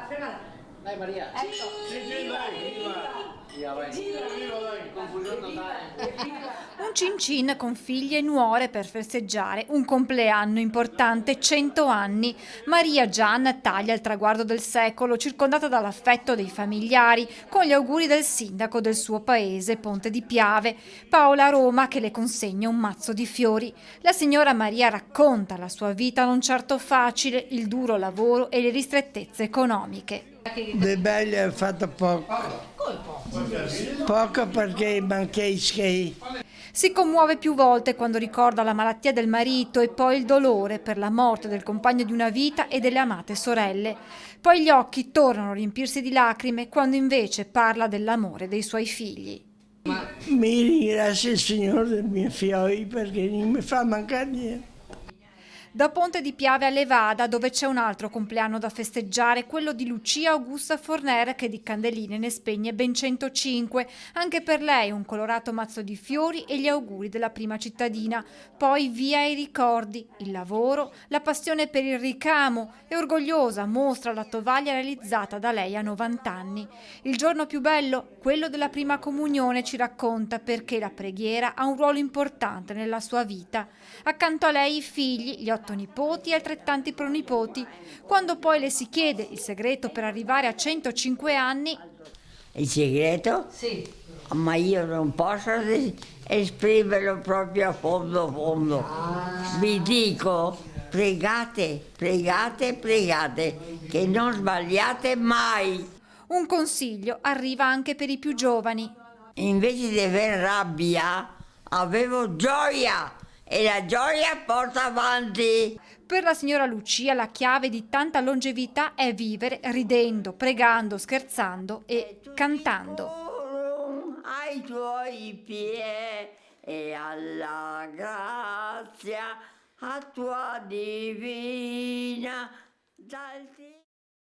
fregala. Dai Maria. Ecco. Sì, dai, viva. Via, vai. Viva, dai. Confusione totale. Un cincin con figli e nuore per festeggiare un compleanno importante, 100 anni. Maria Gianna taglia il traguardo del secolo, circondata dall'affetto dei familiari, con gli auguri del sindaco del suo paese, Ponte di Piave, Paola Roma, che le consegna un mazzo di fiori. La signora Maria racconta la sua vita non certo facile, il duro lavoro e le ristrettezze economiche. Di bello ho fatto poco. Poco perché manca i ski. Si commuove più volte quando ricorda la malattia del marito e poi il dolore per la morte del compagno di una vita e delle amate sorelle. Poi gli occhi tornano a riempirsi di lacrime quando invece parla dell'amore dei suoi figli. Mi ringrazio il Signore dei miei figli perché non mi fa mancare niente. Da Ponte di Piave a Levada, dove c'è un altro compleanno da festeggiare, quello di Lucia Augusta Forner, che di candeline ne spegne ben 105. Anche per lei un colorato mazzo di fiori e gli auguri della prima cittadina. Poi via ai ricordi, il lavoro, la passione per il ricamo e orgogliosa mostra la tovaglia realizzata da lei a 90 anni. Il giorno più bello, quello della prima comunione, ci racconta perché la preghiera ha un ruolo importante nella sua vita. Accanto a lei i figli, gli 8 nipoti e altrettanti pronipoti. Quando poi le si chiede il segreto per arrivare a 105 anni... Il segreto? Sì. Ma io non posso esprimerlo proprio a fondo. Vi dico, pregate, pregate, pregate, che non sbagliate mai. Un consiglio arriva anche per i più giovani. Invece di avere rabbia, avevo gioia. E la gioia porta avanti. Per la signora Lucia la chiave di tanta longevità è vivere ridendo, pregando, scherzando e cantando. Ai tuoi piedi e alla grazia a tua divina.